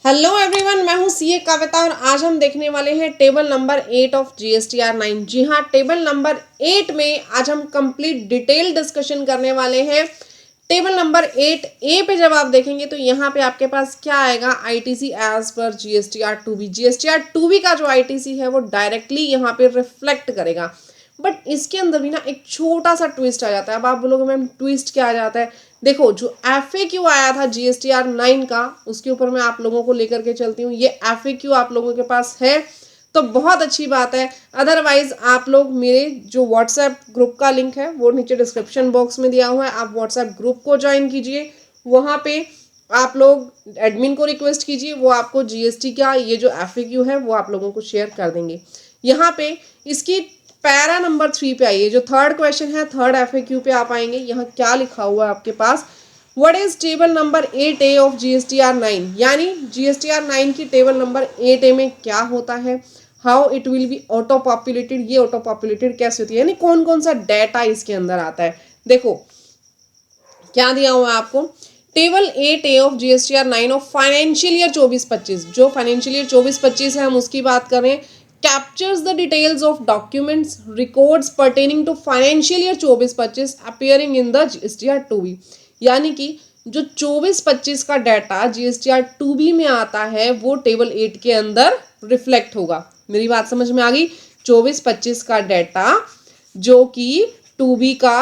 Hello everyone, मैं हूं CA कविता और आज हम देखने वाले हैं टेबल नंबर 8 ऑफ जीएसटीआर 9। जी हां, टेबल नंबर 8 में आज हम कंप्लीट डिटेल डिस्कशन करने वाले हैं। टेबल नंबर 8 ए पे जब आप देखेंगे तो यहाँ पे आपके पास क्या आएगा, आईटीसी एज पर जीएसटीआर 2बी। जीएसटीआर 2बी का जो आईटीसी है वो डायरेक्टली यहाँ पे रिफ्लेक्ट करेगा, बट इसके अंदर भी ना एक छोटा सा ट्विस्ट आ जाता है। अब आप बोलोगे मैम ट्विस्ट क्या आ जाता है? देखो, जो FAQ आया था जीएसटीआर 9 का, उसके ऊपर मैं आप लोगों को लेकर के चलती हूँ। ये FAQ आप लोगों के पास है तो बहुत अच्छी बात है, अदरवाइज आप लोग मेरे जो व्हाट्सएप ग्रुप का लिंक है वो नीचे डिस्क्रिप्शन बॉक्स में दिया हुआ है, आप व्हाट्सएप ग्रुप को ज्वाइन कीजिए। वहाँ पे आप लोग एडमिन को रिक्वेस्ट कीजिए, वो आपको जीएसटी का ये जो FAQ है वो आप लोगों को शेयर कर देंगे। यहाँ पे इसकी पैरा नंबर 3 पे आइए, जो थर्ड क्वेश्चन है, थर्ड FAQ पे आप आएंगे। यहाँ क्या लिखा हुआ है आपके पास, what is table number 8A of GSTR 9, यानी जीएसटीआर 9 की टेबल नंबर 8A में क्या होता है, how it will B auto populated. ये ऑटो पॉपुलेटेड कैसे होती है, यानी कौन कौन सा डाटा इसके अंदर आता है। देखो क्या दिया हुआ है आपको, table 8A of GSTR 9 of financial year 24-25, जो फाइनेंशियल ईयर 24-25 है हम उसकी बात कर रहे हैं। captures the details of documents records pertaining to financial year 24-25 appearing in the GSTR 2B, यानी कि जो 24-25 का डाटा GSTR 2B में आता है वो टेबल 8 के अंदर रिफ्लेक्ट होगा। मेरी बात समझ में आ गई? 24-25 का डाटा जो कि 2B का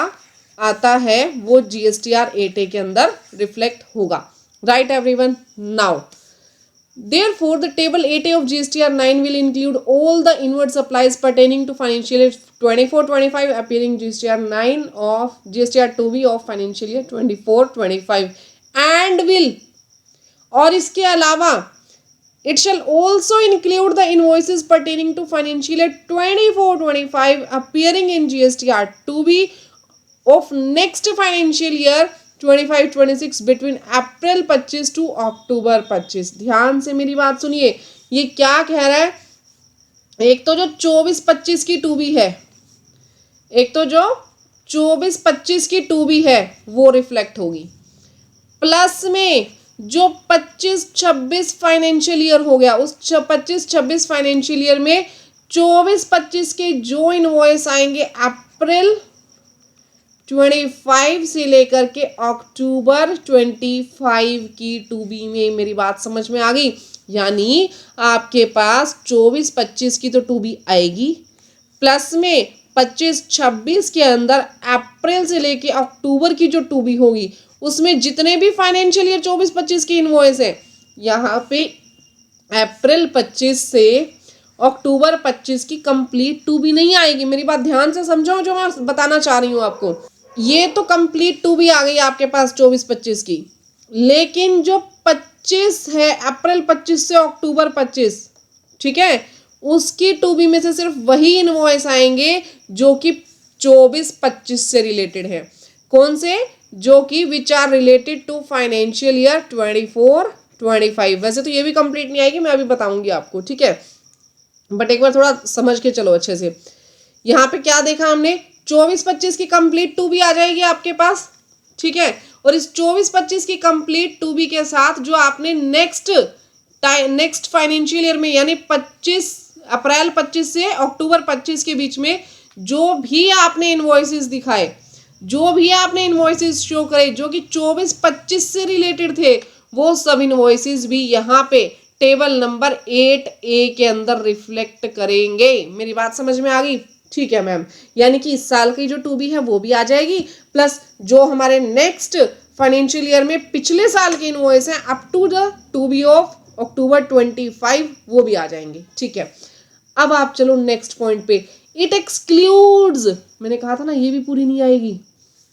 आता है वो GSTR 8A के अंदर रिफ्लेक्ट होगा। Right everyone? Now therefore, the table 8A of GSTR 9 will include all the inward supplies pertaining to financial year 24-25 appearing GSTR 9 of GSTR 2B of financial year 24-25 and will, और इसके अलावा it shall also include the invoices pertaining to financial year 24-25 appearing in GSTR 2B of next financial year 25-26 between April 25 to October 25। ध्यान से मेरी बात सुनिए, ये क्या कह रहा है, एक तो जो 24-25 की 2B है, एक तो जो 24-25 की 2B है वो रिफ्लेक्ट होगी, प्लस में जो 25-26 फाइनेंशियल ईयर हो गया, उस 25-26 फाइनेंशियल ईयर में 24-25 के जो इनवॉइस आएंगे अप्रैल 25 से लेकर के अक्टूबर 25 की 2B में। मेरी बात समझ में आ गई? यानी आपके पास 24-25 की तो 2B आएगी, प्लस में 25-26 के अंदर अप्रैल से लेके अक्टूबर की जो 2B होगी उसमें जितने भी फाइनेंशियल ईयर 24-25 की इनवॉइस है, यहाँ पे अप्रैल 25 से अक्टूबर 25 की कंप्लीट 2B नहीं आएगी। मेरी बात ध्यान से समझो जो मैं बताना चाह रही हूँ आपको। ये तो कंप्लीट 2B आ गई आपके पास 24-25 की, लेकिन जो 25 है अप्रैल 25 से अक्टूबर 25, ठीक है, उसकी 2B में से सिर्फ वही इनवॉइस आएंगे जो कि 24-25 से रिलेटेड है। कौन से? जो कि which are related to financial year 24-25। वैसे तो ये भी कंप्लीट नहीं आएगी, मैं अभी बताऊंगी आपको, ठीक है, बट एक बार थोड़ा समझ के चलो अच्छे से। यहाँ पे क्या देखा हमने, 24-25 की कंप्लीट 2B आ जाएगी आपके पास, ठीक है, और इस 24-25 की कंप्लीट 2B के साथ जो आपने नेक्स्ट फाइनेंशियल ईयर में यानी अप्रैल 25 से अक्टूबर 25 के बीच में जो भी आपने इनवॉइसेस दिखाए, जो भी आपने इनवॉइसेस शो करे जो कि 24-25 से रिलेटेड थे, वो सब इनवॉइसेस भी यहाँ पे टेबल नंबर 8A के अंदर रिफ्लेक्ट करेंगे। मेरी बात समझ में आ गई? ठीक है मैम, यानी कि इस साल की जो 2B है वो भी आ जाएगी, प्लस जो हमारे नेक्स्ट फाइनेंशियल ईयर में पिछले साल के इनवॉइस हैं up to the 2B of October 25 वो भी आ जाएंगे, ठीक है। अब आप चलो नेक्स्ट पॉइंट पे, इट एक्सक्लूड्स, मैंने कहा था ना ये भी पूरी नहीं आएगी,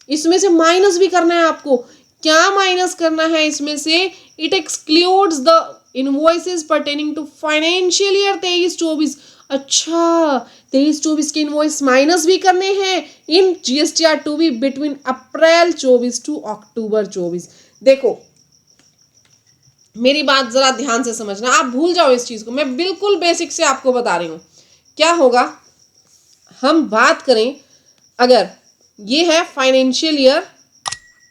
इसमें से माइनस भी करना है आपको। क्या माइनस करना है इसमें से? It excludes the invoices pertaining to financial year 23-24। अच्छा, 23-24 के इनवॉइस माइनस भी करने हैं in GSTR 2B between April 24 to October 24। देखो मेरी बात जरा ध्यान से समझना, आप भूल जाओ इस चीज को, मैं बिल्कुल बेसिक से आपको बता रही हूं। क्या होगा, हम बात करें, अगर ये है फाइनेंशियल ईयर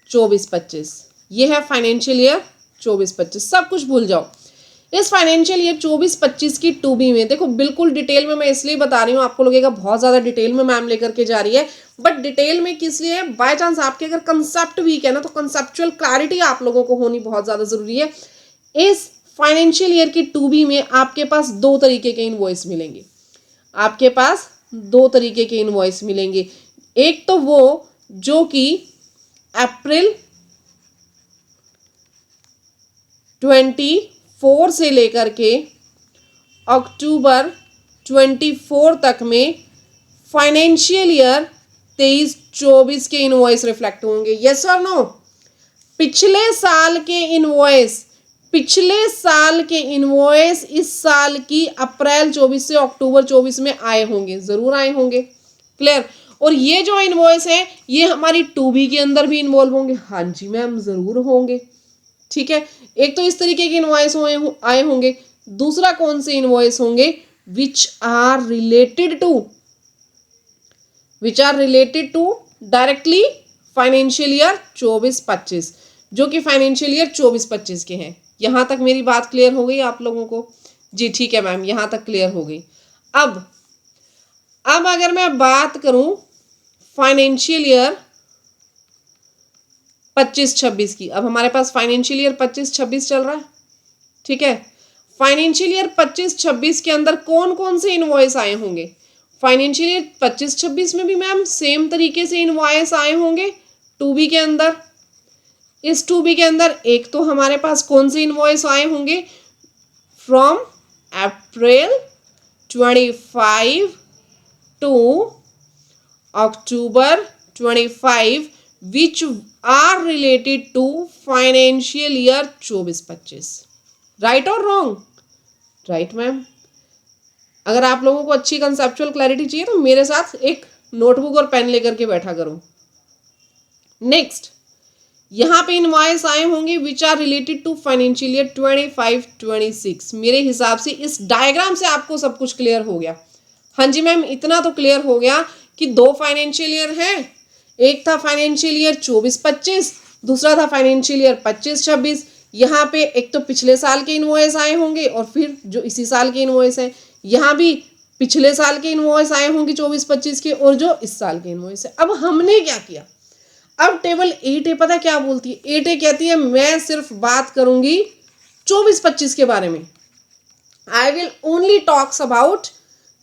24-25, ये है फाइनेंशियल ईयर 24-25, सब कुछ भूल जाओ। इस फाइनेंशियल ईयर 24-25 की 2B में देखो बिल्कुल डिटेल में मैं इसलिए बता रही हूँ, आपको लगेगा बहुत ज़्यादा डिटेल में मैम लेकर के जा रही है, बट डिटेल में किस लिए है, बाय चांस आपके अगर कंसेप्ट वीक है ना तो कंसेप्चुअल क्लैरिटी आप लोगों को होनी बहुत ज़्यादा ज़रूरी है। इस फाइनेंशियल ईयर की 2B में आपके पास दो तरीके के इनवॉइस मिलेंगे, आपके पास दो तरीके के इनवॉइस मिलेंगे। एक तो वो जो कि अप्रैल 24 से लेकर के अक्टूबर 24 तक में फाइनेंशियल ईयर 23-24 के इनवॉइस रिफ्लेक्ट होंगे। यस और नो? पिछले साल के इनवॉइस इस साल की अप्रैल 24 से अक्टूबर 24 में आए होंगे, जरूर आए होंगे। क्लियर? और ये जो इनवॉइस है ये हमारी 2B के अंदर भी इन्वॉल्व होंगे। हाँ जी मैम, जरूर होंगे। ठीक है, एक तो इस तरीके के इनवॉइस आए होंगे, दूसरा कौन से इनवॉइस होंगे, which are related to directly financial year 24-25, जो कि फाइनेंशियल ईयर 24-25 के हैं। यहां तक मेरी बात क्लियर हो गई आप लोगों को? जी ठीक है मैम, यहां तक क्लियर हो गई। अब अगर मैं बात करूं फाइनेंशियल ईयर 25-26 की, अब हमारे पास फाइनेंशियल ईयर 25-26 चल रहा है। ठीक है, फाइनेंशियल ईयर 25-26 के अंदर कौन कौन से इनवॉइस आए होंगे? फाइनेंशियल ईयर 25-26 में भी मैम सेम तरीके से इनवॉइस आए होंगे 2B के अंदर। इस 2B के अंदर एक तो हमारे पास कौन से इनवॉइस आए होंगे, from April 25 to October 25 which are related to financial year 24-25। Right और रॉन्ग? Right ma'am. अगर आप लोगों को अच्छी कंसेप्चुअल क्लैरिटी चाहिए तो मेरे साथ एक नोटबुक और पेन लेकर के बैठा करो। नेक्स्ट, यहां पे इनवॉइस आए होंगे which are related to financial year 25-26। मेरे हिसाब से इस डायग्राम से आपको सब कुछ क्लियर हो गया। हाँ जी मैम, इतना तो क्लियर हो गया कि दो फाइनेंशियल ईयर हैं, एक था फाइनेंशियल ईयर 24-25, दूसरा था फाइनेंशियल ईयर 25-26। यहाँ पे एक तो पिछले साल के इनवॉइस आए होंगे और फिर जो इसी साल के इनवॉइस हैं, यहाँ भी पिछले साल के इनवॉइस आए होंगे 24-25 के और जो इस साल के इनवॉइस है। अब हमने क्या किया, अब टेबल 8A पता क्या बोलती है? 8A कहती है मैं सिर्फ बात करूंगी 24-25 के बारे में। I will only talks about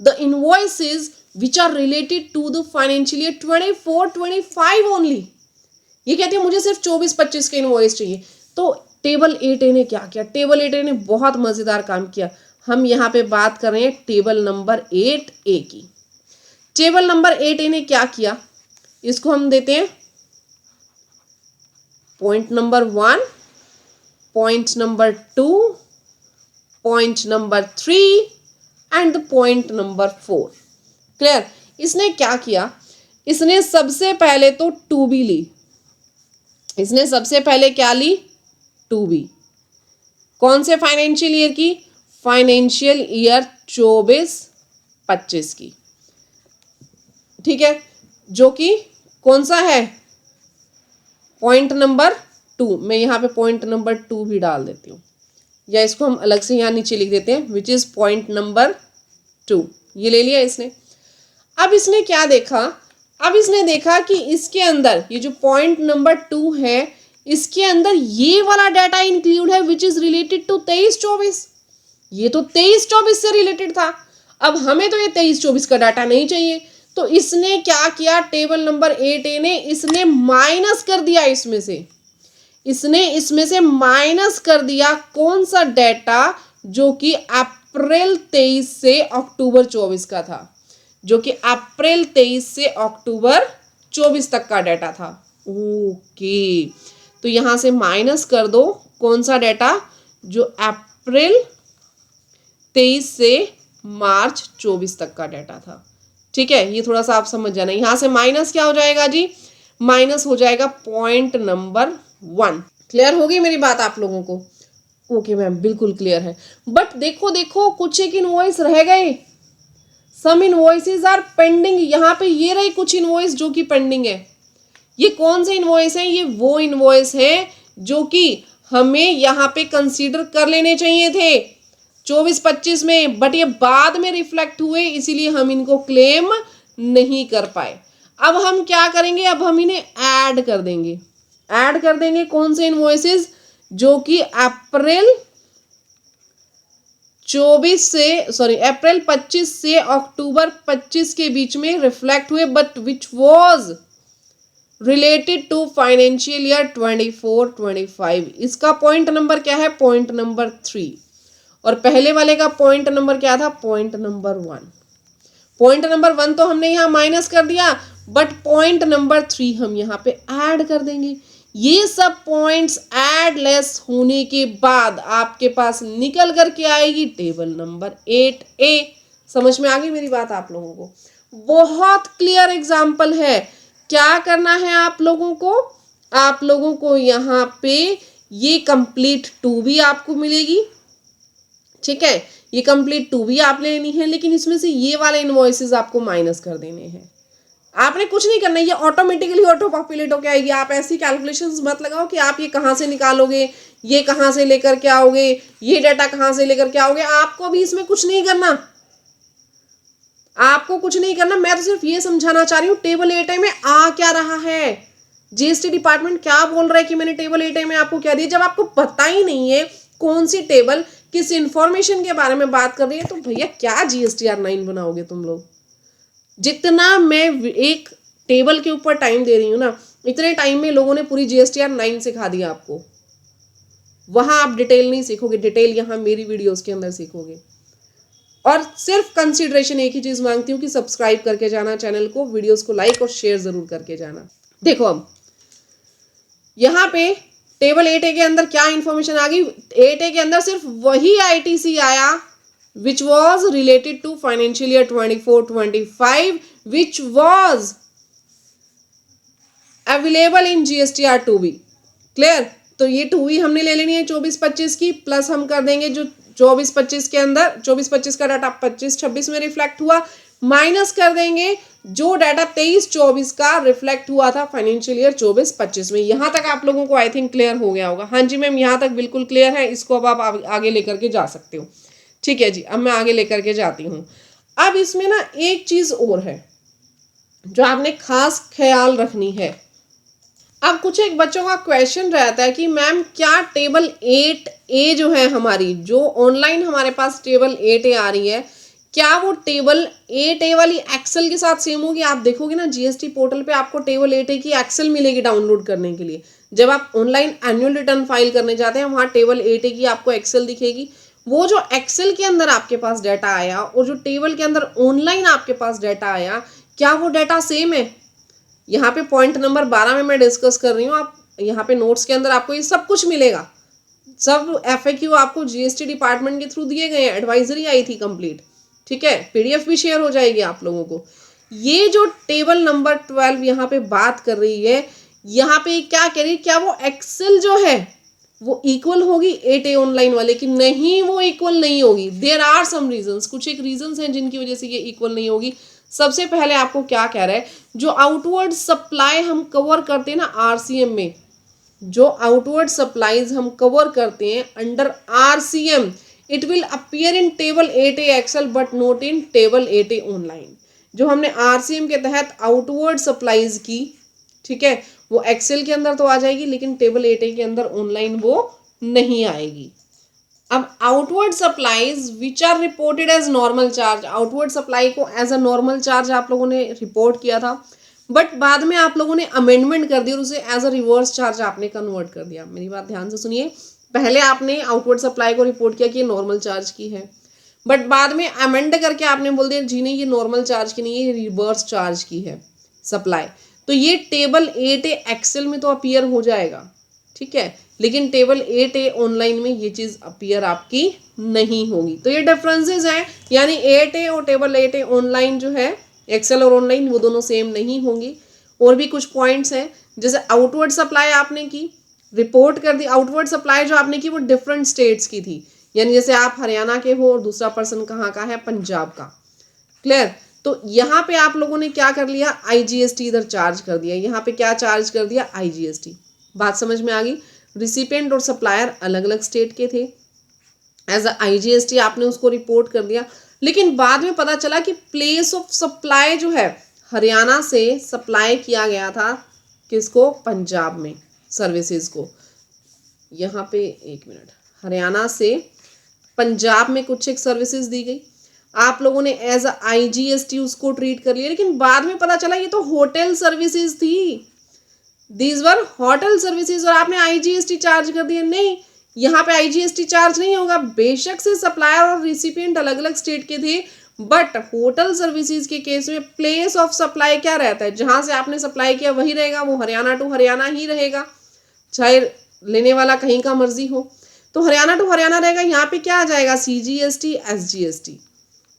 the invoices which are related to the financial year 24-25 only। ये कहती है मुझे सिर्फ 24-25 के इनवॉइस चाहिए। तो टेबल 8A ने क्या किया? टेबल 8A ने बहुत मजेदार काम किया। हम यहाँ पे बात कर रहे हैं टेबल नंबर 8A की। टेबल नंबर 8A ने क्या किया, इसको हम देते हैं point number 1, point number 2, point number 3 and the point number 4। Clear? इसने क्या किया, इसने सबसे पहले तो 2B ली। इसने सबसे पहले क्या ली? 2B। कौन से फाइनेंशियल ईयर की? फाइनेंशियल ईयर 24-25 की। ठीक है, जो कि कौन सा है? Point number 2। मैं यहाँ पे पॉइंट नंबर 2 भी डाल देती हूँ, या इसको हम अलग से यहाँ नीचे लिख देते हैं, विच इज पॉइंट नंबर 2। ये ले लिया इसने। अब इसने क्या देखा, अब इसने देखा कि इसके अंदर ये जो पॉइंट नंबर 2 है, इसके अंदर ये वाला डाटा इंक्लूड है विच इज रिलेटेड टू 23-24। ये तो 23-24 से रिलेटेड था। अब हमें तो ये 23-24 का डाटा नहीं चाहिए, तो इसने क्या किया, टेबल नंबर 8A ने इसने माइनस कर दिया इसमें से। इसने इसमें से माइनस कर दिया कौन सा डाटा, जो कि अप्रैल 23 से अक्टूबर 24 का था, जो कि अप्रैल 23 से अक्टूबर 24 तक का डाटा था। ओके, तो यहां से माइनस कर दो कौन सा डाटा, जो अप्रैल 23 से मार्च 24 तक का डाटा था। ठीक है, ये थोड़ा सा आप समझ जाना। यहां से माइनस क्या हो जाएगा जी, माइनस हो जाएगा पॉइंट नंबर 1। क्लियर हो गई मेरी बात आप लोगों को? ओके मैम, बिल्कुल क्लियर है। बट देखो देखो, कुछ एक इनवॉइस रह गए, सम इनवॉइसेस आर पेंडिंग। यहाँ पे ये रही कुछ इनवॉइस जो कि पेंडिंग है। ये कौन से इनवॉइस हैं? ये वो इनवॉइस हैं जो कि हमें यहाँ पे कंसीडर कर लेने चाहिए थे। 24-25 में, बट ये बाद में रिफ्लेक्ट हुए इसीलिए हम इनको क्लेम नहीं कर पाए। अब हम क्या करेंगे, अब हम इन्हें ऐड कर देंगे। ऐड कर देंगे कौन से इनवॉइसेस, जो कि अप्रैल 25 से अक्टूबर 25 के बीच में रिफ्लेक्ट हुए, but which was related to financial year 24-25। इसका पॉइंट नंबर क्या है, पॉइंट नंबर 3। और पहले वाले का पॉइंट नंबर क्या था, पॉइंट नंबर 1। पॉइंट नंबर 1 तो हमने यहाँ माइनस कर दिया, बट पॉइंट नंबर 3 हम यहाँ पे ऐड कर देंगे। ये सब पॉइंट्स ऐड लेस होने के बाद आपके पास निकल करके आएगी टेबल नंबर 8A। समझ में आ गई मेरी बात आप लोगों को? बहुत क्लियर एग्जाम्पल है। क्या करना है आप लोगों को, आप लोगों को यहाँ पे ये कंप्लीट 2 भी आपको मिलेगी, ठीक है, ये कंप्लीट 2 भी आप लेनी है, लेकिन इसमें से ये वाले इनवॉइसेस आपको माइनस कर देने हैं। आपने कुछ नहीं करना, ये ऑटोमेटिकली ऑटो पॉपुलेट होकर आएगी। आप ऐसी कैलकुलेशंस मत लगाओ कि आप ये कहाँ से निकालोगे, ये कहाँ से लेकर के आओगे, ये डाटा कहाँ से लेकर के आओगे। आपको भी इसमें कुछ नहीं करना, आपको कुछ नहीं करना। मैं तो सिर्फ ये समझाना चाह रही हूँ टेबल 8A में आ क्या रहा है, जीएसटी डिपार्टमेंट क्या बोल रहा है कि मैंने टेबल 8A में आपको क्या दिया। जब आपको पता ही नहीं है कौन सी टेबल किस इंफॉर्मेशन के बारे में बात कर रही है, तो भैया क्या GSTR 9 बनाओगे तुम लोग। जितना मैं एक टेबल के ऊपर टाइम दे रही हूँ ना, इतने टाइम में लोगों ने पूरी GSTR 9 सिखा दिया आपको। वहां आप डिटेल नहीं सीखोगे, डिटेल यहाँ मेरी वीडियोस के अंदर सीखोगे। और सिर्फ कंसीडरेशन एक ही चीज मांगती हूँ कि सब्सक्राइब करके जाना चैनल को, वीडियोस को लाइक और शेयर जरूर करके जाना। देखो अब यहाँ पे टेबल 8A के अंदर क्या इंफॉर्मेशन आ गई, 8A के अंदर सिर्फ वही ITC आया which was related to financial year 24-25 which was available in GSTR 2B। Clear? तो ये 2B हमने ले लेनी है 24-25 की, प्लस हम कर देंगे जो 24-25 के अंदर 24-25 का डाटा 25-26 में रिफ्लेक्ट हुआ, माइनस कर देंगे जो डाटा 23-24 का रिफ्लेक्ट हुआ था फाइनेंशियल ईयर 24-25 में। यहां तक आप लोगों को आई थिंक क्लियर हो गया होगा। हाँ जी मैम, यहां तक बिल्कुल क्लियर है। इसको अब आप आगे लेकर के जा सकते हो। ठीक है जी, अब मैं आगे लेकर के जाती हूँ। अब इसमें ना एक चीज और है जो आपने खास ख्याल रखनी है। अब कुछ एक बच्चों का क्वेश्चन रहता है कि मैम क्या टेबल 8A जो है हमारी, जो ऑनलाइन हमारे पास टेबल 8A आ रही है, क्या वो टेबल 8A वाली एक्सेल के साथ सेम होगी। आप देखोगे ना जीएसटी पोर्टल पे आपको टेबल 8A की एक्सेल मिलेगी डाउनलोड करने के लिए। जब आप ऑनलाइन एनुअल रिटर्न फाइल करने जाते हैं वहाँ टेबल 8A की आपको एक्सेल दिखेगी। वो जो एक्सेल के अंदर आपके पास डाटा आया और जो टेबल के अंदर ऑनलाइन आपके पास डाटा आया, क्या वो डाटा सेम है। यहाँ पे पॉइंट नंबर 12 में मैं डिस्कस कर रही हूँ। आप यहाँ पे नोट्स के अंदर आपको ये सब कुछ मिलेगा। सब FAQ आपको जीएसटी डिपार्टमेंट के थ्रू दिए गए हैं, एडवाइजरी आई थी कंप्लीट, ठीक है, PDF भी शेयर हो जाएगी आप लोगों को। ये जो टेबल नंबर 12 यहाँ पे बात कर रही है, यहाँ पे क्या कह रही है, क्या वो एक्सेल जो है वो इक्वल होगी 8A ऑनलाइन वाले की। नहीं, वो इक्वल नहीं होगी। देयर आर सम रीजंस, कुछ एक रीजंस हैं जिनकी वजह से ये इक्वल नहीं होगी। सबसे पहले आपको क्या कह रहा है, जो आउटवर्ड सप्लाई हम कवर करते हैं ना RCM में, जो आउटवर्ड सप्लाईज हम कवर करते हैं under RCM, it will appear in table 8A excel but not in table 8A online. जो हमने RCM के तहत आउटवर्ड सप्लाईज की, ठीक है, वो एक्सेल के अंदर तो आ जाएगी लेकिन टेबल 8A के अंदर ऑनलाइन वो नहीं आएगी। अब outward supplies which are reported as normal charge, outward supply को एज अ नॉर्मल चार्ज आप लोगों ने रिपोर्ट किया था, बट बाद में आप लोगों ने अमेंडमेंट कर दी और उसे एज अ रिवर्स चार्ज आपने कन्वर्ट कर दिया। मेरी बात ध्यान से सुनिए, पहले आपने आउटवर्ड सप्लाई को रिपोर्ट किया कि ये नॉर्मल चार्ज की है, बट बाद में अमेंड करके आपने बोल दिया जी नहीं, ये नॉर्मल चार्ज की नहीं है, ये रिवर्स चार्ज की है सप्लाई। तो ये टेबल 8A एक्सेल में तो अपीयर हो जाएगा, ठीक है, लेकिन टेबल 8A ऑनलाइन में ये चीज़ अपीयर आपकी नहीं होगी। तो ये डिफरेंसेस हैं, यानी 8A और टेबल 8A ऑनलाइन जो है एक्सेल और ऑनलाइन वो दोनों सेम नहीं होंगी। और भी कुछ पॉइंट्स हैं, जैसे आउटवर्ड सप्लाई आपने की, रिपोर्ट कर दी। आउटवर्ड सप्लाई जो आपने की वो डिफरेंट स्टेट्स की थी, यानी जैसे आप हरियाणा के हो और दूसरा पर्सन कहाँ का है, पंजाब का। क्लियर? तो यहाँ पे आप लोगों ने क्या कर लिया, IGST इधर चार्ज कर दिया, यहाँ पे क्या चार्ज कर दिया, IGST। बात समझ में आ गई। रिसिपिएंट और सप्लायर अलग अलग स्टेट के थे, एज अ IGST आपने उसको रिपोर्ट कर दिया, लेकिन बाद में पता चला कि प्लेस ऑफ सप्लाई जो है हरियाणा से सप्लाई किया गया था, किसको, पंजाब में सर्विसेज को। यहाँ पे एक मिनट, हरियाणा से पंजाब में कुछ एक सर्विसेज दी गई, आप लोगों ने एज अ IGST उसको ट्रीट कर लिया, लेकिन बाद में पता चला ये तो होटल सर्विसेज थी, दीज वर होटल सर्विसेज, और आपने IGST चार्ज कर दिया। नहीं, यहाँ पे IGST चार्ज नहीं होगा, बेशक से सप्लायर और रिसिपिएंट अलग अलग स्टेट के थे, बट होटल सर्विसेज के केस में प्लेस ऑफ सप्लाई क्या रहता है, जहां से आपने सप्लाई किया वही रहेगा, वो हरियाणा टू हरियाणा ही रहेगा, चाहे लेने वाला कहीं का मर्जी हो, तो हरियाणा टू हरियाणा रहेगा। यहाँ पे क्या आ जाएगा, CGST SGST,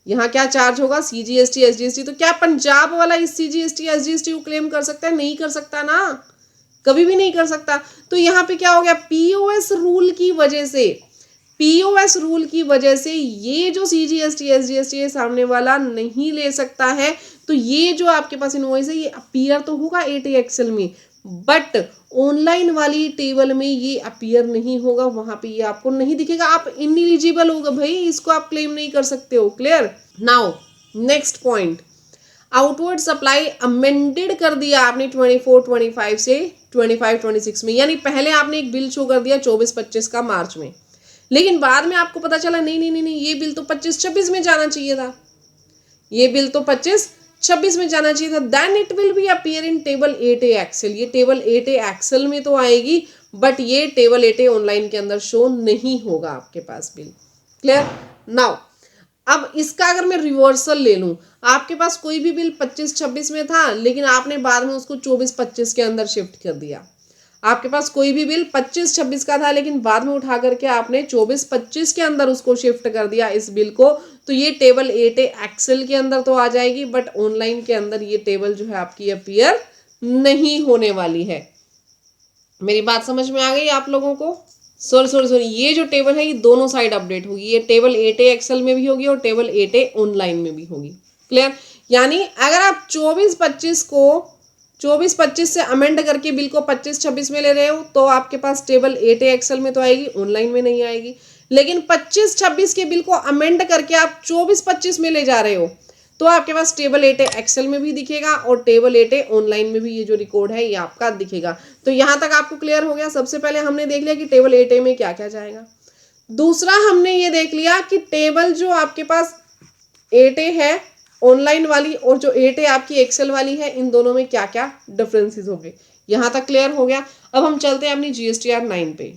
यहाँ क्या चार्ज होगा, CGST SGST। तो क्या पंजाब वाला इस CGST SGST को क्लेम कर सकता है, नहीं कर सकता ना, कभी भी नहीं कर सकता। तो यहाँ पे क्या हो गया, POS रूल की वजह से, POS रूल की वजह से ये जो CGST SGST है सामने वाला नहीं ले सकता है। तो ये जो आपके पास इनवॉइस है ये अपीयर तो होगा ATA एक्सेल में, बट ऑनलाइन वाली टेबल में ये अपीयर नहीं होगा, वहां पे ये आपको नहीं दिखेगा, आप इनएलिजिबल होगा भाई, इसको आप क्लेम नहीं कर सकते हो। Clear. Now next point, outward supply amended कर दिया आपने 24-25 से 25-26 में, यानी पहले आपने एक बिल शो कर दिया 24-25 का मार्च में, लेकिन बाद में आपको पता चला नहीं नहीं नहीं नहीं, ये बिल तो 25-26 में जाना चाहिए था, ये बिल तो 25-26 में जाना चाहिए था। Then it will be appear in table 8A excel, ये टेबल 8A एक्सेल में तो आएगी, बट ये टेबल 8A ऑनलाइन के अंदर शो नहीं होगा आपके पास बिल। क्लियर। नाउ अब इसका अगर मैं रिवर्सल ले लूं, आपके पास कोई भी बिल 25-26 में था, लेकिन आपने बाद में उसको 24-25 के अंदर शिफ्ट कर दिया, आपके पास कोई भी बिल 25-26 का था, लेकिन बाद में उठा करके आपने 24-25 के अंदर उसको शिफ्ट कर दिया इस बिल को, तो ये टेबल 8A एक्सेल के अंदर तो आ जाएगी, बट ऑनलाइन के अंदर ये टेबल जो है आपकी अपीयर नहीं होने वाली है। मेरी बात समझ में आ गई आप लोगों को? सॉरी, ये जो टेबल है ये दोनों साइड अपडेट होगी, ये टेबल 8A एक्सेल में भी होगी और टेबल 8A ऑनलाइन में भी होगी। क्लियर। यानी अगर आप 24-25 को 24-25 से अमेंड करके बिल को 25-26 में ले रहे हो, तो आपके पास टेबल 8A एक्सेल में तो आएगी, ऑनलाइन में नहीं आएगी। लेकिन 25-26 के बिल को अमेंड करके आप 24-25 में ले जा रहे हो, तो आपके पास टेबल 8A एक्सेल में भी दिखेगा और टेबल 8A ऑनलाइन में भी ये जो रिकॉर्ड है ये आपका दिखेगा। तो यहां तक आपको क्लियर हो गया। सबसे पहले हमने देख लिया कि टेबल 8A में क्या क्या जाएगा। दूसरा हमने ये देख लिया कि टेबल जो आपके पास 8A है ऑनलाइन वाली और जो 8A आपकी एक्सेल वाली है, इन दोनों में क्या क्या डिफरेंसेस होंगे, यहां तक क्लियर हो गया। अब हम चलते हैं अपनी GSTR 9 पे।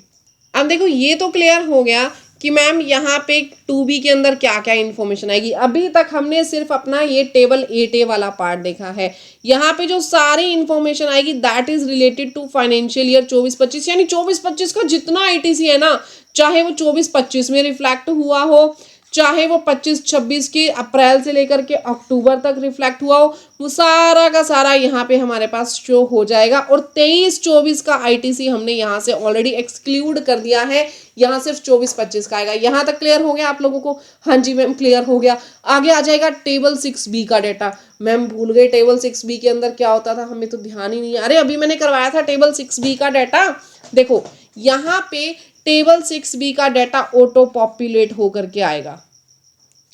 अब देखो ये तो क्लियर हो गया कि मैम यहाँ पे 2B के अंदर क्या क्या इन्फॉर्मेशन आएगी। अभी तक हमने सिर्फ अपना ये टेबल 8A वाला पार्ट देखा है। यहाँ पे जो सारी इन्फॉर्मेशन आएगी that is related to financial year 24-25, यानी 24-25 का जितना ITC है ना, चाहे वो 24-25 में रिफ्लेक्ट हुआ हो, चाहे वो 25-26 के अप्रैल से लेकर के अक्टूबर तक रिफ्लेक्ट हुआ हो, वो सारा का सारा यहाँ पे हमारे पास शो हो जाएगा। और 23-24 का ITC हमने यहाँ से ऑलरेडी एक्सक्लूड कर दिया है, यहाँ सिर्फ 24-25 का आएगा। यहाँ तक क्लियर हो गया आप लोगों को? हाँ जी मैम क्लियर हो गया। आगे आ जाएगा टेबल 6B का डेटा। मैम भूल गए टेबल 6B के अंदर क्या होता था, हमें तो ध्यान ही नहीं है। अरे अभी मैंने करवाया था टेबल 6B का डेटा। देखो यहाँ पे टेबल 6B का डेटा ऑटो पॉपुलेट होकर के आएगा,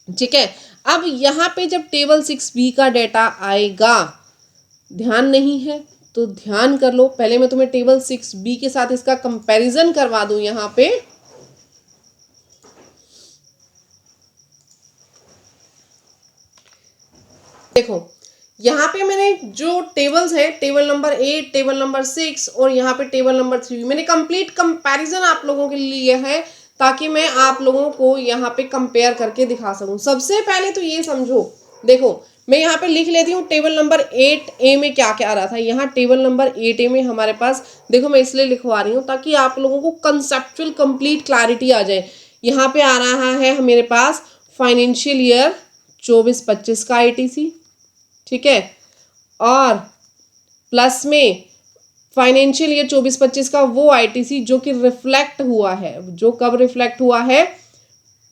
ठीक है। अब यहाँ पे जब टेबल 6B का डेटा आएगा, ध्यान नहीं है तो ध्यान कर लो। पहले मैं तुम्हें टेबल 6B के साथ इसका कंपैरिजन करवा दूं। यहाँ पे देखो, यहाँ पे मैंने जो टेबल्स है, टेबल नंबर 8, टेबल नंबर 6 और यहाँ पे टेबल नंबर 3, मैंने कंप्लीट कंपैरिजन आप लोगों के लिए है ताकि मैं आप लोगों को यहाँ पे कंपेयर करके दिखा सकूं। सबसे पहले तो ये समझो, देखो मैं यहाँ पे लिख लेती हूँ टेबल नंबर 8A में क्या क्या आ रहा था। यहाँ टेबल नंबर 8A में हमारे पास, देखो मैं इसलिए लिखवा रही हूँ ताकि आप लोगों को कंसेप्चुअल कंप्लीट क्लैरिटी आ जाए। यहाँ पे आ रहा है मेरे पास फाइनेंशियल ईयर 24-25 का ITC, ठीक है, और प्लस में फाइनेंशियल ईयर 24-25 का वो ITC जो कि रिफ्लेक्ट हुआ है, जो कब रिफ्लेक्ट हुआ है,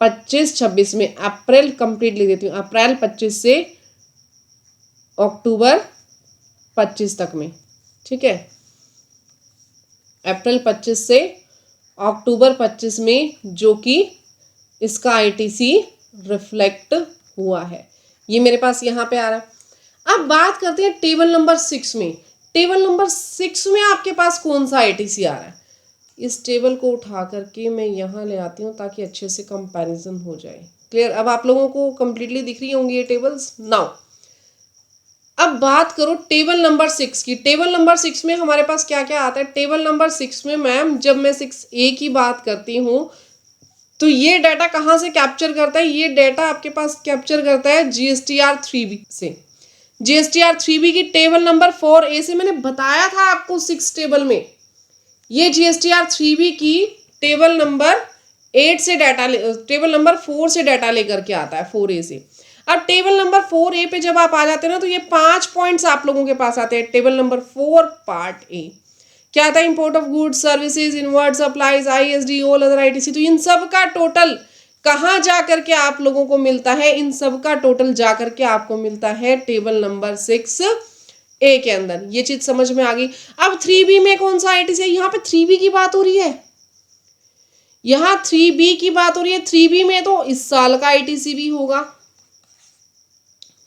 25-26 में। अप्रैल कंप्लीट लिख देती हूँ, अप्रैल 25 से अक्टूबर 25 तक में, ठीक है। अप्रैल 25 से अक्टूबर 25 में जो कि इसका आईटीसी रिफ्लेक्ट हुआ है। ये मेरे पास यहाँ पे आ रहा है। अब बात करते हैं टेबल नंबर 6 में। टेबल नंबर 6 में आपके पास कौन सा आईटीसी आ रहा है? इस टेबल को उठा करके मैं यहाँ ले आती हूँ ताकि अच्छे से कंपैरिजन हो जाए। क्लियर? अब आप लोगों को कंप्लीटली दिख रही होंगी ये टेबल्स। नाउ अब बात करो टेबल नंबर 6 की। टेबल नंबर 6 में हमारे पास क्या क्या आता है? टेबल नंबर 6 में मैम जब मैं 6A की बात करती हूँ तो ये डाटा कहाँ से कैप्चर करता है? ये डाटा आपके पास कैप्चर करता है GSTR 3B से। GSTR 3B की टेबल नंबर 4A से मैंने बताया था आपको 6 टेबल में। ये GSTR 3B की टेबल नंबर 8 से डाटा टेबल नंबर 4 से डाटा लेकर के आता है, 4A से। अब टेबल नंबर 4A पे जब आप आ जाते हैं ना तो ये 5 पॉइंट्स आप लोगों के पास आते हैं। टेबल नंबर 4 पार्ट ए क्या आता है? Import of goods, services, inward supplies, ISD, all other ITC। तो इन सब का टोटल कहाँ जा करके आप लोगों को मिलता है? इन सब का टोटल जा करके आपको मिलता है टेबल नंबर 6A के अंदर। ये चीज समझ में आ गई। अब 3B में कौन सा ITC है? यहाँ पे 3B की बात हो रही है। यहाँ 3B की बात हो रही है। 3B में तो इस साल का ITC भी होगा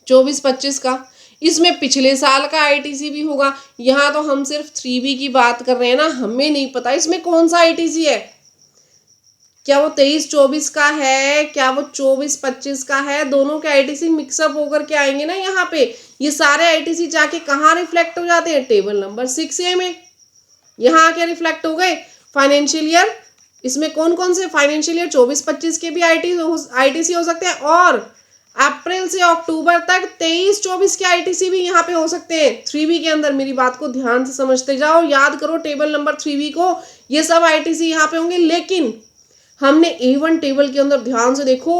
24-25 का। इसमें पिछले साल का ITC भी होगा। यहाँ तो हम सिर्फ 3B की बात कर रहे हैं ना, हमें नहीं पता इसमें कौन सा ITC है। क्या वो 23-24 का है, क्या वो 24-25 का है? दोनों के ITC मिक्सअप होकर के आएंगे ना यहाँ पे। ये सारे ITC जाके कहाँ रिफ्लेक्ट हो जाते हैं? टेबल नंबर 6A में। यहाँ आके रिफ्लेक्ट हो गए। फाइनेंशियल ईयर, इसमें कौन कौन से फाइनेंशियल ईयर 24-25 के भी ITC हो सकते हैं, और अप्रैल से अक्टूबर तक 23-24 के ITC भी यहाँ पे हो सकते हैं 3B के अंदर। मेरी बात को ध्यान से समझते जाओ, याद करो टेबल नंबर 3B को। ये सब ITC यहाँ पे होंगे। लेकिन हमने A1 टेबल के अंदर ध्यान से देखो,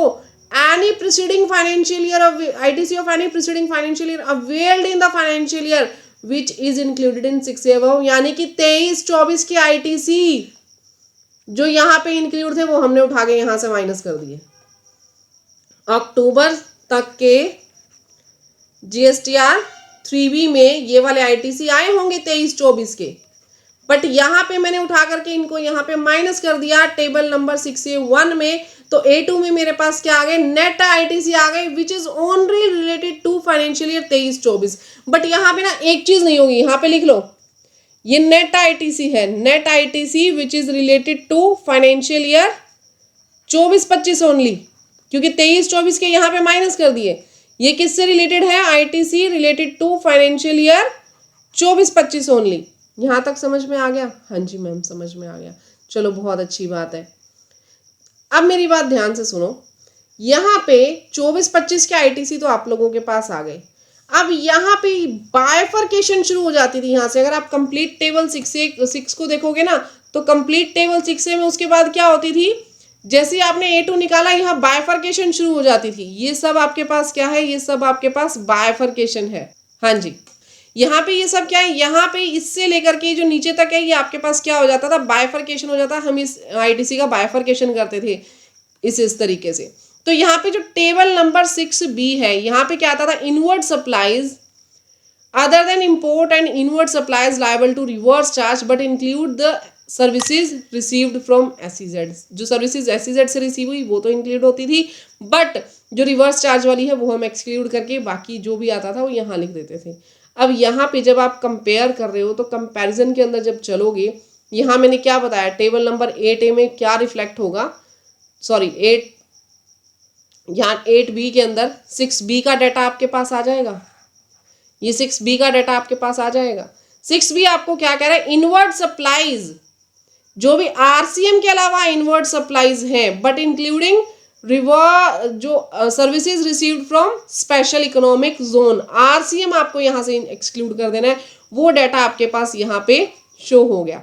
any preceding financial year of ITC of any preceding financial year availed in the financial year which is included in 6A above, यानी कि 23-24 के ITC जो यहाँ पे इंक्लूड थे वो हमने उठा के यहाँ से माइनस कर दिए। अक्टूबर तक के GSTR 3B में ये वाले ITC आए होंगे 23-24 के, बट यहाँ पे मैंने उठा करके इनको यहाँ पे माइनस कर दिया टेबल नंबर 6A1 में। तो A2 में मेरे पास क्या आ गए? नेट ITC आ गए which is only related to financial year 23-24। But यहाँ पे ना एक चीज नहीं होगी, यहाँ पे लिख लो, ये नेट ITC है। Net ITC which is related to financial year 24-25 only, क्योंकि 23-24 के यहाँ पे माइनस कर दिए। ये किससे रिलेटेड है? ITC related to financial year 24-25 only. यहाँ तक समझ में आ गया? हाँ जी मैम, समझ में आ गया। चलो बहुत अच्छी बात है। अब मेरी बात ध्यान से सुनो, यहाँ पे 24-25 के ITC तो आप लोगों के पास आ गए। अब यहाँ पे बाइफर्केशन शुरू हो जाती थी यहाँ से। अगर आप कंप्लीट टेबल 6 को देखोगे ना तो कंप्लीट टेबल 6A में उसके बाद क्या होती थी? जैसे आपने A2 निकाला, यहाँ बाइफर्केशन शुरू हो जाती थी। ये सब आपके पास क्या है? ये सब आपके पास बाइफर्केशन है। हाँ जी, यहाँ पे ये सब क्या है? यहाँ पे इससे लेकर के जो नीचे तक है ये आपके पास क्या हो जाता था? बाइफर्केशन हो जाता। हम इस ITC का बाइफर्केशन करते थे इस तरीके से। तो यहाँ पे जो टेबल नंबर 6B है, यहाँ पे क्या आता था? Inward supplies other than import and inward supplies liable to reverse charge but include the services received from SEZ। जो सर्विसेज SEZ से रिसीव हुई वो तो इंक्लूड होती थी, बट जो रिवर्स चार्ज वाली है वो हम एक्सक्लूड करके बाकी जो भी आता था वो यहाँ लिख देते थे। अब यहाँ पे जब आप कंपेयर कर रहे हो तो कंपैरिजन के अंदर जब चलोगे, यहाँ मैंने क्या बताया? टेबल नंबर 8A में क्या रिफ्लेक्ट होगा? सॉरी 8, यहाँ 8B के अंदर 6B का डाटा आपके पास आ जाएगा। ये 6B का डाटा आपके पास आ जाएगा। 6B आपको क्या कह रहा है? इनवर्ड सप्लाईज, जो भी RCM के अलावा इनवर्ड सप्लाईज हैं बट इंक्लूडिंग जो services received from special economic zone, RCM आपको यहाँ से एक्सक्लूड कर देना है। वो डाटा आपके पास यहाँ पे शो हो गया।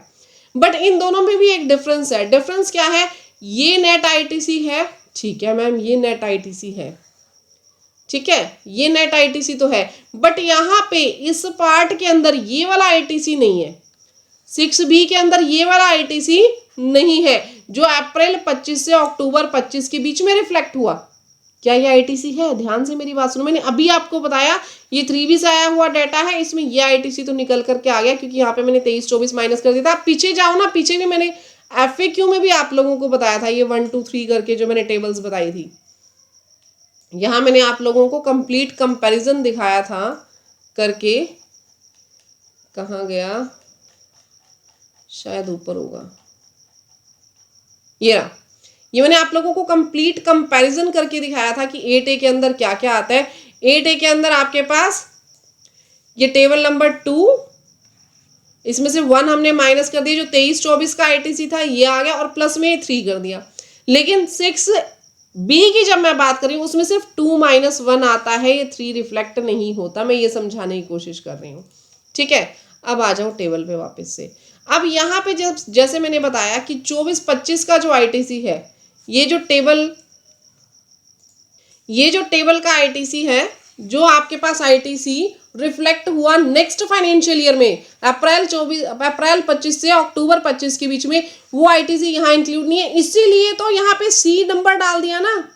बट इन दोनों में भी एक डिफरेंस है। डिफरेंस क्या है? ये नेट ITC है, ठीक है मैम, ये नेट ITC है, ठीक है, ये नेट ITC तो है, बट यहाँ पे इस पार्ट के अंदर ये वाला ITC नहीं है। 6B के अंदर ये वाला ITC नहीं है जो अप्रैल 25 से अक्टूबर 25 के बीच में रिफ्लेक्ट हुआ। क्या ये ITC है? ध्यान से मेरी बात सुनो। मैंने अभी आपको बताया ये 3B से आया हुआ डाटा है, इसमें ये ITC तो निकल करके आ गया क्योंकि यहाँ पे मैंने 23-24 माइनस कर दिया था। आप पीछे जाओ ना, पीछे भी मैंने FAQ में भी आप लोगों को बताया था ये 1 2 3 करके जो मैंने टेबल्स बताई थी। यहाँ मैंने आप लोगों को कंप्लीट कंपैरिजन दिखाया था करके, कहाँ गया, शायद ऊपर होगा, ये रहा। ये मैंने आप लोगों को कंप्लीट कंपैरिजन करके दिखाया था कि 8A के अंदर क्या क्या आता है। 8A के अंदर आपके पास ये टेबल नंबर 2, इसमें से 1 हमने माइनस कर दिया, जो 23-24 का ITC था ये आ गया, और प्लस में 3 कर दिया। लेकिन 6B की जब मैं बात कर रही हूँ उसमें सिर्फ 2 - 1 आता है, ये 3 रिफ्लेक्ट नहीं होता। मैं ये समझाने की कोशिश कर रही हूँ, ठीक है। अब आ जाओ टेबल पे वापस से। अब यहाँ पे जब जैसे मैंने बताया कि 24-25 का जो ITC है, ये जो टेबल का ITC है, जो आपके पास ITC रिफ्लेक्ट हुआ नेक्स्ट फाइनेंशियल ईयर में अप्रैल 25 से अक्टूबर 25 के बीच में, वो ITC यहाँ इंक्लूड नहीं है। इसीलिए तो यहाँ पे C नंबर डाल दिया ना,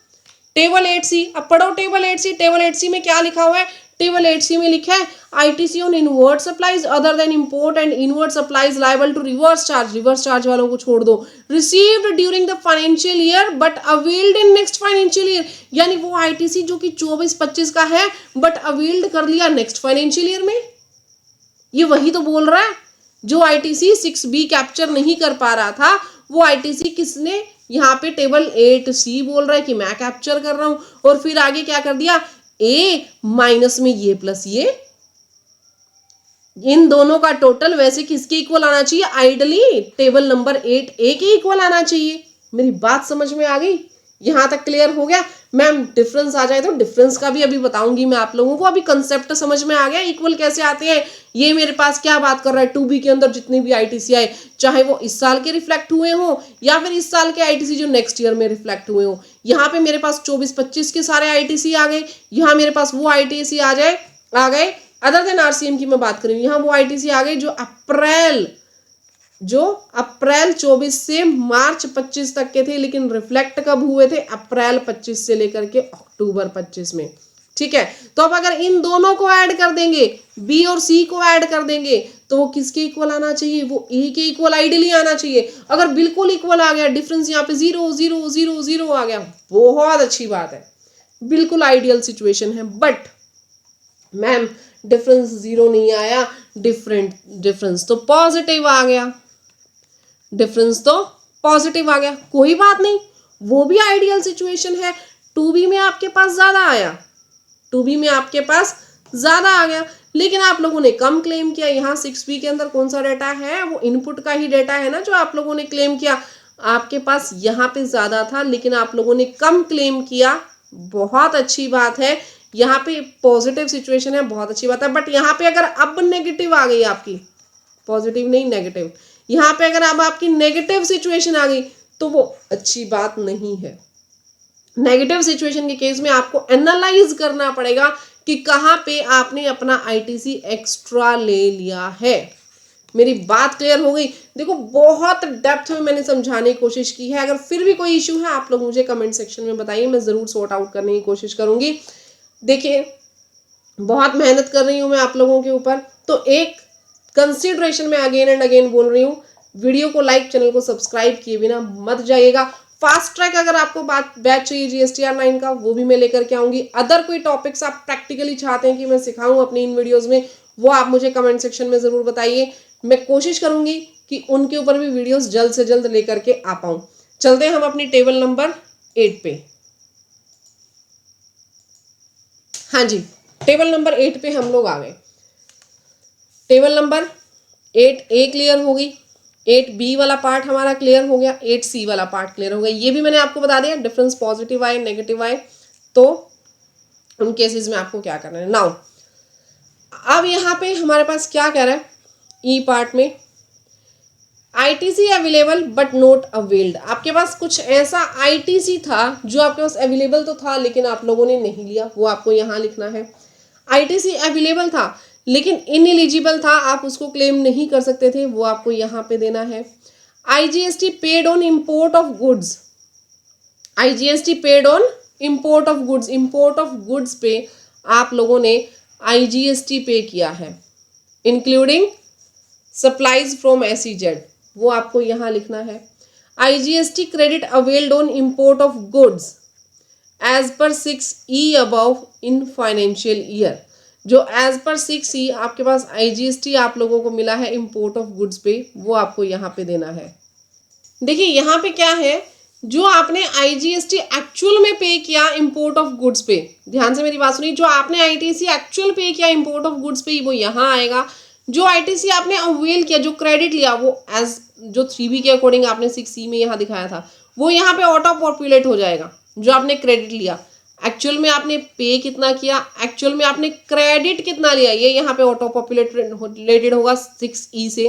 टेबल 8C। अब पढ़ो टेबल 8C। टेबल 8C में क्या लिखा हुआ है? टेबल 8C में लिखा है ITC on inward supplies other than import and inward supplies liable to reverse charge. Reverse charge वालों को छोड़ दो। Received during the financial year but availed in next financial year, यानी वो ITC जो कि 24-25 का है बट अवेल्ड कर लिया नेक्स्ट फाइनेंशियल ईयर में। ये वही तो बोल रहा है, जो ITC 6B कैप्चर नहीं कर पा रहा था, वो ITC किसने यहाँ पे टेबल 8C बोल रहा है कि मैं कैप्चर कर रहा हूं। और फिर आगे क्या कर दिया, A माइनस में ये प्लस ये, इन दोनों का टोटल वैसे किसके इक्वल आना चाहिए? आइडली टेबल नंबर 8A के इक्वल आना चाहिए। मेरी बात समझ में आ गई? यहां तक क्लियर हो गया? मैम डिफरेंस आ जाए तो डिफरेंस का भी अभी बताऊंगी मैं आप लोगों को। अभी कंसेप्ट समझ में आ गया, इक्वल कैसे आते हैं। ये मेरे पास क्या बात कर रहा है, 2B के अंदर जितने भी ITC आए, चाहे वो इस साल के रिफ्लेक्ट हुए हो या फिर इस साल के ITC जो नेक्स्ट ईयर में रिफ्लेक्ट हुए हो। यहाँ पे मेरे पास 24-25 के सारे ITC आ गए, यहाँ मेरे पास वो ITC आ गए अदर देन RCM की मैं बात करूँ, यहाँ वो ITC आ गए जो अप्रैल 24 से मार्च 25 तक के थे, लेकिन रिफ्लेक्ट कब हुए थे? अप्रैल 25 से लेकर के अक्टूबर 25 में, ठीक है। तो अब अगर इन दोनों को ऐड कर देंगे, B और C को ऐड कर देंगे, तो वो किसके इक्वल आना चाहिए? वो A के इक्वल आइडियली आना चाहिए। अगर बिल्कुल इक्वल आ गया, डिफरेंस यहाँ पे 0 0 0 0 आ गया, बहुत अच्छी बात है, बिल्कुल आइडियल सिचुएशन है। बट मैम डिफरेंस 0 नहीं आया, डिफरेंस तो पॉजिटिव आ गया, कोई बात नहीं, वो भी आइडियल सिचुएशन है। 2B में आपके पास ज्यादा आ गया, लेकिन आप लोगों ने कम क्लेम किया। यहाँ 6B के अंदर कौन सा डेटा है? वो इनपुट का ही डेटा है ना, जो आप लोगों ने क्लेम किया। आपके पास यहाँ पे ज्यादा था, लेकिन आप लोगों ने कम क्लेम किया, बहुत अच्छी बात है। यहाँ पे पॉजिटिव सिचुएशन है, बहुत अच्छी बात है। बट यहाँ पे अगर अब नेगेटिव आ गई आपकी, पॉजिटिव नहीं नेगेटिव, यहाँ पे अगर अब आपकी नेगेटिव सिचुएशन आ गई तो वो अच्छी बात नहीं है। नेगेटिव सिचुएशन के केस में आपको एनालाइज करना पड़ेगा कि कहाँ पे आपने अपना ITC एक्स्ट्रा ले लिया है। मेरी बात क्लियर हो गई? देखो बहुत डेप्थ में मैंने समझाने की कोशिश की है। अगर फिर भी कोई इश्यू है आप लोग मुझे कमेंट सेक्शन में बताइए, मैं जरूर सॉर्ट आउट करने की कोशिश करूंगी। देखिए बहुत मेहनत कर रही हूँ मैं आप लोगों के ऊपर, तो एक कंसिडरेशन में अगेन एंड अगेन बोल रही हूँ, वीडियो को लाइक, चैनल को सब्सक्राइब किए बिना मत जाइएगा। फास्ट ट्रैक अगर आपको बैच चाहिए GSTR 9 का, वो भी मैं लेकर के आऊंगी। अदर कोई टॉपिक्स आप प्रैक्टिकली चाहते हैं कि मैं सिखाऊं अपनी इन वीडियोस में, वो आप मुझे कमेंट सेक्शन में जरूर बताइए। मैं कोशिश करूंगी कि उनके ऊपर भी वीडियोस जल्द से जल्द लेकर के आ पाऊं। चलते हैं हम अपनी टेबल नंबर 8 पे। हाँ जी, टेबल नंबर 8 पे हम लोग आ गए। टेबल नंबर 8A क्लियर होगी, 8B वाला पार्ट हमारा क्लियर हो गया, 8C वाला पार्ट क्लियर हो गया। ये भी मैंने आपको बता दिया, डिफरेंस पॉजिटिव आए नेगेटिव आए तो उन केसेस में आपको क्या करना है। नाउ अब यहाँ पे हमारे पास क्या कह रहा है, E पार्ट में ITC available but not availed. आपके पास कुछ ऐसा ITC था जो आपके पास अवेलेबल तो था लेकिन आप लोगों ने नहीं लिया, वो आपको यहाँ लिखना है। ITC अवेलेबल था लेकिन इनएलिजिबल था, आप उसको क्लेम नहीं कर सकते थे, वो आपको यहाँ पे देना है। IGST paid on import of goods, IGST paid on import of goods, import of goods पे आप लोगों ने IGST पे किया है, इंक्लूडिंग सप्लाईज फ्रॉम SEZ, वो आपको यहाँ लिखना है। IGST credit availed on import of goods as per 6E above in financial year। जो as per 6E आपके पास IGST आप लोगों को मिला है import of goods पे, वो आपको यहाँ पे देना है। देखिए यहाँ पे क्या है, जो आपने IGST एक्चुअल में पे किया इंपोर्ट ऑफ गुड्स पे, ध्यान से मेरी बात सुनिए, जो आपने ITC एक्चुअल पे किया इंपोर्ट ऑफ गुड्स पे वो यहाँ आएगा। जो ITC आपने अवेल किया, जो क्रेडिट लिया, वो एज जो 3B के अकॉर्डिंग आपने 6C में यहाँ दिखाया था, वो यहाँ पे ऑटो पॉपुलेट हो जाएगा। जो आपने क्रेडिट लिया, एक्चुअल में आपने पे कितना किया, एक्चुअल में आपने क्रेडिट कितना लिया, ये यहाँ पे ऑटो पॉपुलेटेड होगा 6E से।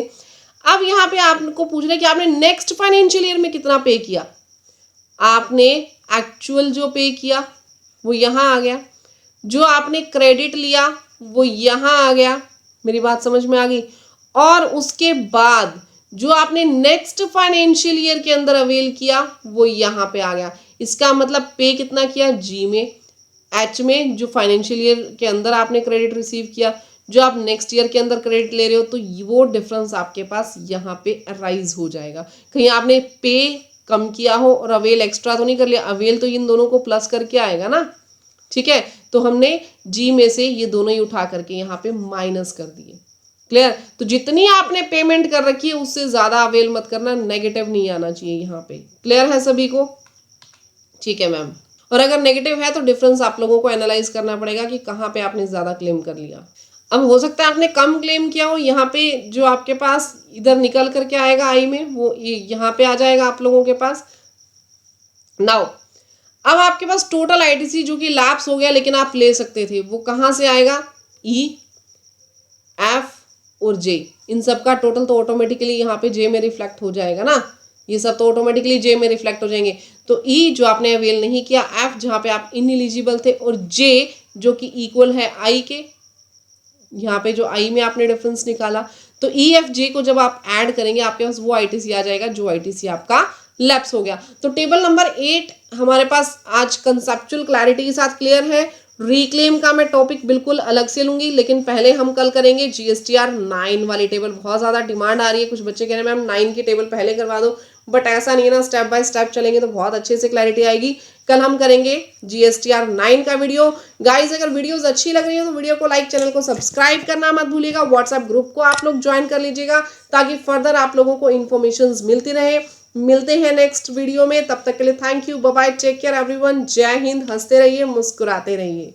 अब यहाँ पे आपको पूछ रहे कि आपने नेक्स्ट फाइनेंशियल ईयर में कितना पे किया। आपने एक्चुअल जो पे किया वो यहाँ आ गया, जो आपने क्रेडिट लिया वो यहाँ आ गया, मेरी बात समझ में आ गई। और उसके बाद जो आपने नेक्स्ट फाइनेंशियल ईयर के अंदर अवेल किया वो यहाँ पे आ गया। इसका मतलब पे कितना किया, जी में, एच में जो फाइनेंशियल ईयर के अंदर आपने क्रेडिट रिसीव किया, जो आप नेक्स्ट ईयर के अंदर क्रेडिट ले रहे हो, तो वो डिफरेंस आपके पास यहाँ पे राइज हो जाएगा। कहीं आपने पे कम किया हो और अवेल एक्स्ट्रा तो नहीं कर लिया, अवेल तो इन दोनों को प्लस करके आएगा ना, ठीक है। तो हमने जी में से ये दोनों ही उठा करके यहाँ पे माइनस कर दिए। क्लियर। तो जितनी आपने पेमेंट कर रखी है उससे ज्यादा अवेल मत करना, नेगेटिव नहीं आना चाहिए यहाँ पे। क्लियर है सभी को, ठीक है मैम। और अगर नेगेटिव है तो डिफरेंस आप लोगों को एनालाइज करना पड़ेगा कि कहाँ पे आपने ज्यादा क्लेम कर लिया। अब हो सकता है आपने कम क्लेम किया हो, यहाँ पे जो आपके पास इधर निकल करके आएगा आई में, वो यहाँ पे आ जाएगा आप लोगों के पास। नाउ अब आपके पास टोटल ITC जो कि लैप्स हो गया लेकिन आप ले सकते थे, वो कहाँ से आएगा, E, F और J, इन सब का टोटल तो ऑटोमेटिकली यहाँ पे J में रिफ्लेक्ट हो जाएगा ना, ये सब तो ऑटोमेटिकली J में रिफ्लेक्ट हो जाएंगे। तो E जो आपने अवेल नहीं किया, F जहाँ पे आप इनएलिजिबल थे, और J जो कि इक्वल है I के, यहाँ पे जो I में आपने डिफरेंस निकाला, तो EFJ को जब आप ऐड करेंगे आपके पास वो ITC आ जाएगा जो ITC आपका लैप्स हो गया। तो टेबल नंबर 8 हमारे पास आज कंसेप्चुअल क्लैरिटी के साथ क्लियर है। रिक्लेम का मैं टॉपिक बिल्कुल अलग से लूंगी, लेकिन पहले हम कल करेंगे GSTR 9 वाली टेबल। बहुत ज़्यादा डिमांड आ रही है, कुछ बच्चे कह रहे हैं मैम 9 की टेबल पहले करवा दो, बट ऐसा नहीं है ना, स्टेप बाय स्टेप चलेंगे तो बहुत अच्छे से क्लैरिटी आएगी। कल हम करेंगे GSTR 9 का वीडियो। गाइज अगर वीडियोस अच्छी लग रही है तो वीडियो को लाइक, चैनल को सब्सक्राइब करना मत भूलिएगा, व्हाट्सएप ग्रुप को आप लोग ज्वाइन कर लीजिएगा ताकि फर्दर आप लोगों को इन्फॉर्मेशन मिलती रहे। मिलते हैं नेक्स्ट वीडियो में, तब तक के लिए thank you, bye bye, take care everyone, जय हिंद, हंसते रहिए, मुस्कुराते रहिए।